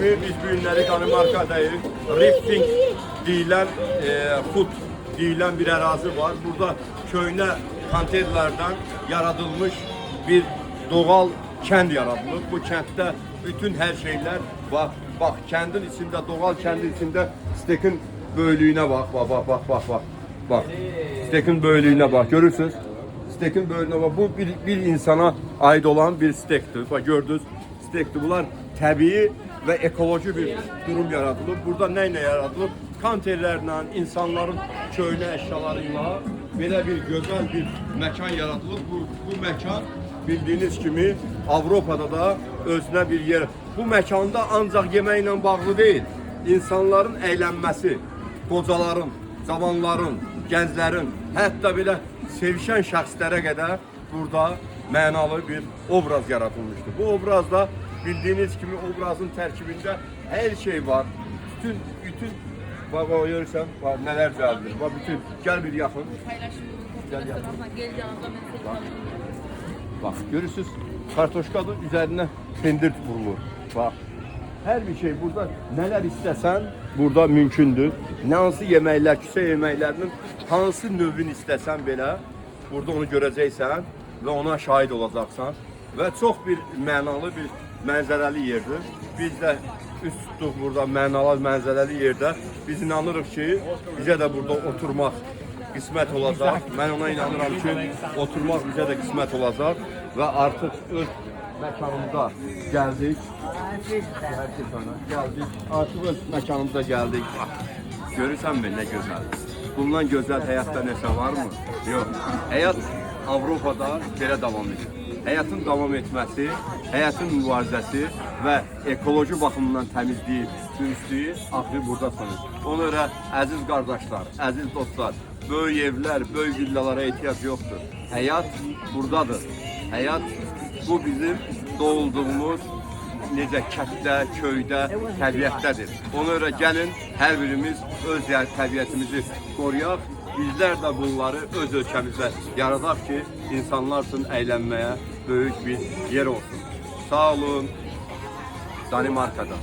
Biz bu günləri Danimarkadayıq. Rifting deyilən, food deyilən bir ərazi var. Burada köhnə konteynerlərdən yaradılmış bir doğal kənd yaradılıb. Bu kənddə bütün hər şeylər var. Bax, kəndin içində, doğal kəndin içində stekin böyüklüyünə bax, bax. Stekin böyüklüyünə bax, görürsünüz? Stekin böyüklüyünə bax. Bu bir insana aid olan bir stekdir. Bax, gördünüz, stekdir. Bunlar təbii və ekoloji bir durum yaradılıb. Burada nə ilə yaradılıb? Konteynerlərlə, insanların köhnə əşyalarıyla belə bir gözəl bir məkan yaradılıb. Bu məkan bildiyiniz kimi Avropada da özünə bir yer. Bu məkanda ancaq yeməklə bağlı deyil, insanların əylənməsi, qocaların, cavanların, gənclərin, hətta belə sevişən şəxslərə qədər burada mənalı bir obraz yaradılmışdır. Bu obrazda bildiğiniz gibi obrazın tərkibində her şey var. Bütün bak görürsən, bak neler gəldir. Bak bütün gel bir yaxın. Gel yaxın. Bak görürsünüz, kartoşkanın üzerine pendir vurulur. Bak her bir şey burada neler istesen burada mümkündür. Ne hansı yeməklər, küçə yeməklərinin hansı növünü istəsən belə burada onu görəcəksən və ona şahid olacaqsan və çox bir mənalı bir mənzərəli yerdir. Biz də üst tutduq burada mənalı mənzərəli yerdə. Biz inanırıq ki, bizə də burada oturmaq qismət olacaq. Mən ona inanıram ki, oturmaq bizə də qismət olacaq və artıq öz məkanımıza gəldik. Artıq öz məkanımıza gəldik. Görürsənmi nə gözəldir? Bundan gözəl həyatda nəsə varmı? Yox. Həyat Avropada belə davam edir. Həyatın davam etməsi, həyatın mübarizəsi və ekoloji baxımından təmizliyi, dürüstlüyü axı burada sanır. Ona görə əziz qardaşlar, əziz dostlar, böyük evlər, böyük villalara ehtiyac yoxdur. Həyat buradadır. Həyat bu bizim doğulduğumuz necə kətdə, köydə, təbiətdədir. Ona görə gəlin hər birimiz öz təbiətimizi qoruyaq. Bizler de bunları öz ölkəmizdə yaradaq ki, insanlar üçün əylənməyə böyük bir yer olsun. Sağ olun, Danimarkada.